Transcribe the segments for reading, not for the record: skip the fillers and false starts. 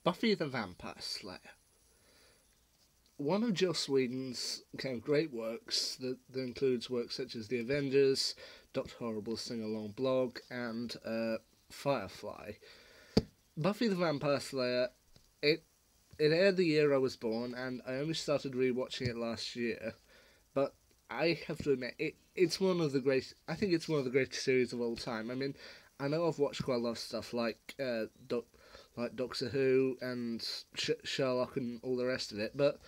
Buffy the Vampire Slayer. One of Joss Whedon's kind of great works that includes works such as The Avengers, Dr. Horrible's Sing-Along blog, and Firefly. Buffy the Vampire Slayer, it aired the year I was born, and I only started rewatching it last year. But I have to admit, it's one of the great. I think it's one of the greatest series of all time. I mean, I know I've watched quite a lot of stuff like Doctor Who and Sherlock and all the rest of it, but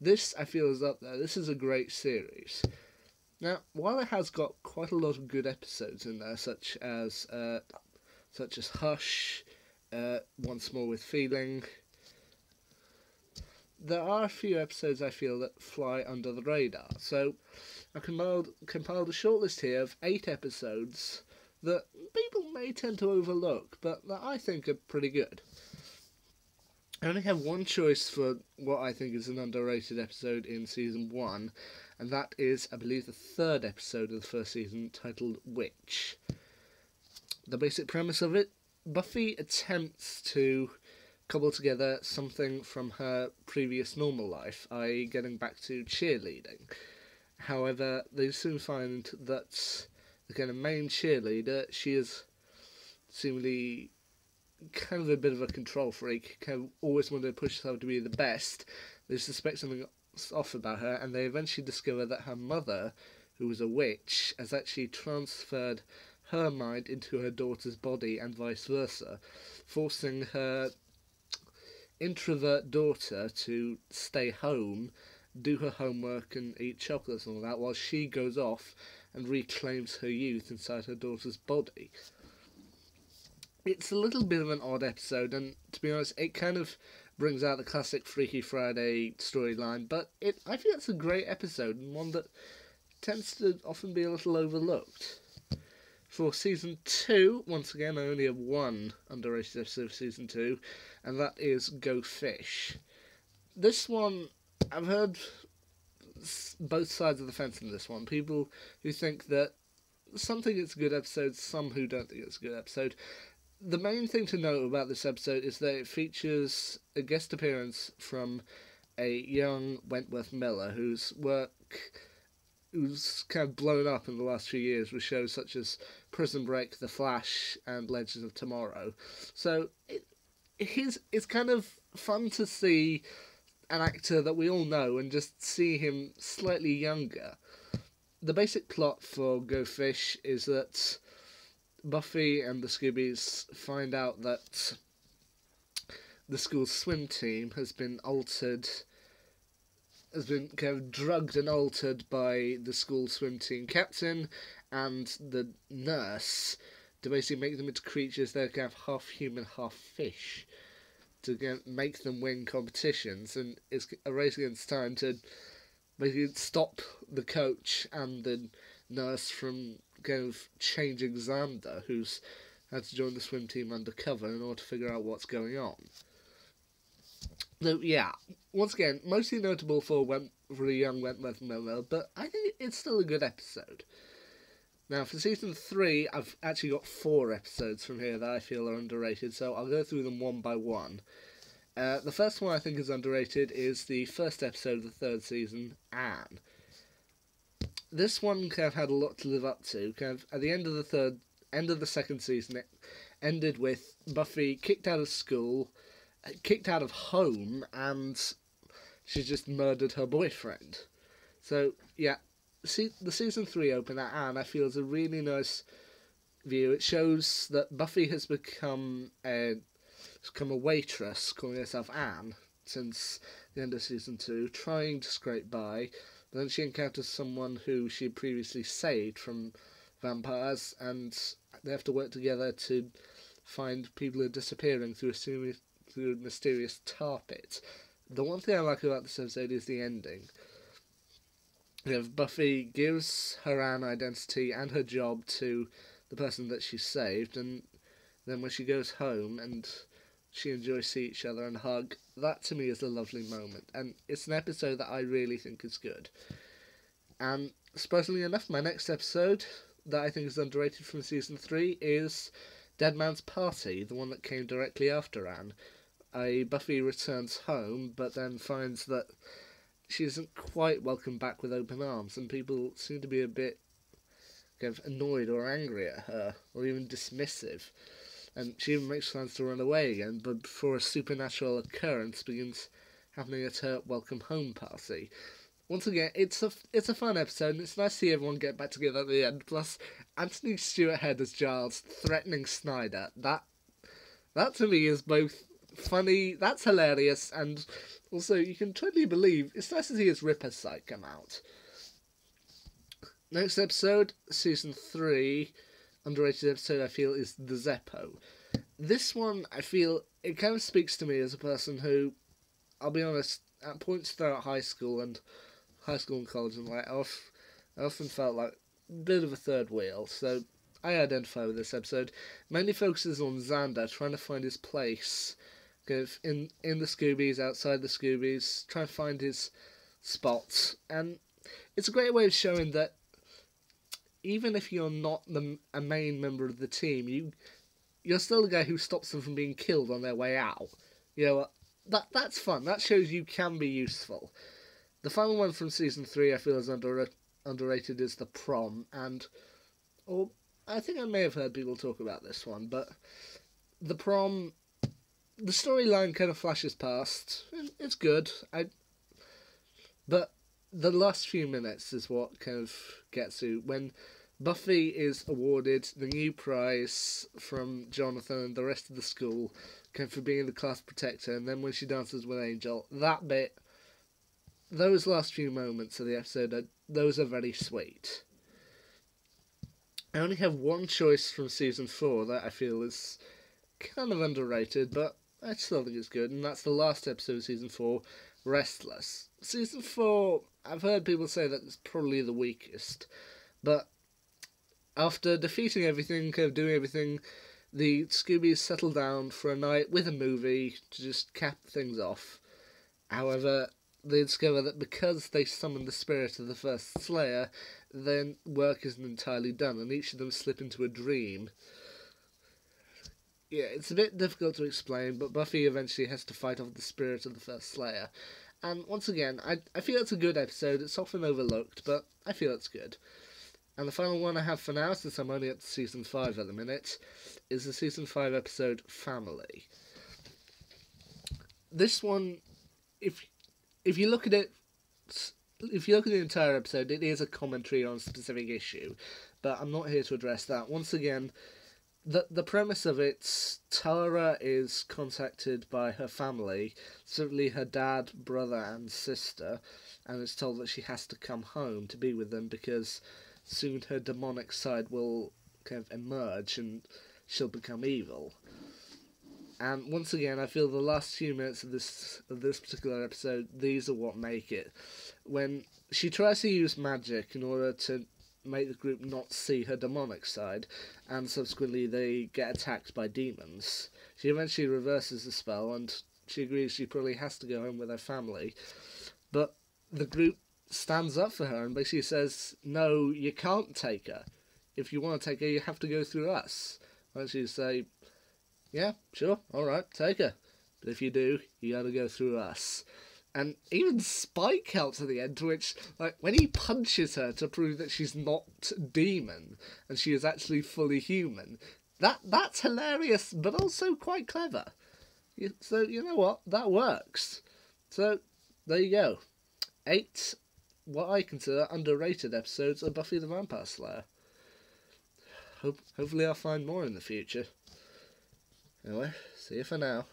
this I feel is up there. This is a great series. Now, while it has got quite a lot of good episodes in there, such as Hush, Once More with Feeling, there are a few episodes I feel that fly under the radar. So I compiled a shortlist here of 8 episodes that people may tend to overlook, but that I think are pretty good. I only have one choice for what I think is an underrated episode in Season 1, and that is, I believe, the 3rd episode of the first season, titled Witch. The basic premise of it, Buffy attempts to cobble together something from her previous normal life, i.e. getting back to cheerleading. However, they soon find that the kind of main cheerleader, she is seemingly kind of a bit of a control freak, kind of always wanted to push herself to be the best. They suspect something off about her, and they eventually discover that her mother, who was a witch, has actually transferred her mind into her daughter's body and vice versa, forcing her introvert daughter to stay home, do her homework and eat chocolates and all that, while she goes off and reclaims her youth inside her daughter's body. It's a little bit of an odd episode, and to be honest, it kind of brings out the classic Freaky Friday storyline, but I think it's a great episode, and one that tends to often be a little overlooked. For Season 2, once again, I only have one underrated episode of Season 2, and that is Go Fish. This one, I've heard both sides of the fence in this one. People who think that some think it's a good episode, some who don't think it's a good episode. The main thing to note about this episode is that it features a guest appearance from a young Wentworth Miller whose kind of blown up in the last few years with shows such as Prison Break, The Flash, and Legends of Tomorrow. So it's kind of fun to see an actor that we all know and just see him slightly younger. The basic plot for Go Fish is that Buffy and the Scoobies find out that the school's swim team has been kind of drugged and altered by the school swim team captain and the nurse to basically make them into creatures that are kind of half human, half fish, to make them win competitions, and it's a race against time to basically stop the coach and the nurse from kind of changing Xander, who's had to join the swim team undercover in order to figure out what's going on. So yeah, once again, mostly notable for a young Wentworth Miller, but I think it's still a good episode. Now for Season 3, I've actually got 4 episodes from here that I feel are underrated, so I'll go through them one by one. The first one I think is underrated is the first episode of the 3rd season, Anne. This one kind of had a lot to live up to. Kind of at the end of the 2nd season, it ended with Buffy kicked out of school, kicked out of home, and she just murdered her boyfriend. So yeah, the Season 3 opener, Anne, I feel is a really nice view. It shows that Buffy has become a waitress, calling herself Anne, since the end of Season 2, trying to scrape by. But then she encounters someone who she had previously saved from vampires, and they have to work together to find people who are disappearing through a mysterious tar pit. The one thing I like about this episode is the ending. Buffy gives her Anne identity and her job to the person that she saved, and then when she goes home and she and Joy see each other and hug, that to me is a lovely moment, and it's an episode that I really think is good. And surprisingly enough, my next episode that I think is underrated from Season 3 is Dead Man's Party, the one that came directly after Anne. Buffy returns home, but then finds that she isn't quite welcomed back with open arms, and people seem to be a bit kind of annoyed or angry at her, or even dismissive. And she even makes plans to run away again, but before a supernatural occurrence begins happening at her welcome home party. Once again, it's a fun episode, and it's nice to see everyone get back together at the end. Plus, Anthony Stewart Head as Giles threatening Snyder. That to me is both funny, that's hilarious, and also you can totally believe it's nice to see his Ripper side come out. Next episode, season 3, underrated episode I feel is The Zeppo. This one, I feel, it kind of speaks to me as a person who, I'll be honest, at points throughout high school and college and I often felt like a bit of a third wheel, so I identify with this episode. Mainly focuses on Xander trying to find his place, kind of in the Scoobies, outside the Scoobies, trying to find his spots, and it's a great way of showing that even if you're not a main member of the team, you're still the guy who stops them from being killed on their way out. You know, that's fun. That shows you can be useful. The final one from season 3 I feel is underrated is The Prom, or I think I may have heard people talk about this one, but The Prom, the storyline kind of flashes past. It's good, but the last few minutes is what kind of gets you. When Buffy is awarded the new prize from Jonathan and the rest of the school, kind of for being the class protector, and then when she dances with Angel, that bit, those last few moments of the episode, those are very sweet. I only have one choice from season 4 that I feel is kind of underrated, but I still think it's good, and that's the last episode of season 4, Restless. Season 4, I've heard people say that it's probably the weakest, but after defeating everything, kind of doing everything, the Scoobies settle down for a night with a movie to just cap things off. However, they discover that because they summoned the spirit of the first Slayer, then work isn't entirely done, and each of them slip into a dream. Yeah, it's a bit difficult to explain, but Buffy eventually has to fight off the spirit of the first Slayer. And once again, I feel it's a good episode. It's often overlooked, but I feel it's good. And the final one I have for now, since I'm only up to season 5 at the minute, is the season 5 episode Family. This one, if you look at it, if you look at the entire episode, it is a commentary on a specific issue, but I'm not here to address that. Once again, the premise of it, Tara is contacted by her family, certainly her dad, brother and sister, and is told that she has to come home to be with them because soon her demonic side will kind of emerge and she'll become evil. And once again, I feel the last few minutes of this particular episode, these are what make it. When she tries to use magic in order to make the group not see her demonic side, and subsequently they get attacked by demons, she eventually reverses the spell, and she agrees she probably has to go home with her family. But the group stands up for her and basically says, no, you can't take her. If you want to take her, you have to go through us. And she say, yeah, sure, alright, take her. But if you do, you gotta go through us. And even Spike helps at the end, to which, like, when he punches her to prove that she's not demon, and she is actually fully human, that's hilarious, but also quite clever. So, you know what, that works. So, there you go. 8, what I consider underrated episodes of Buffy the Vampire Slayer. Hopefully I'll find more in the future. Anyway, see you for now.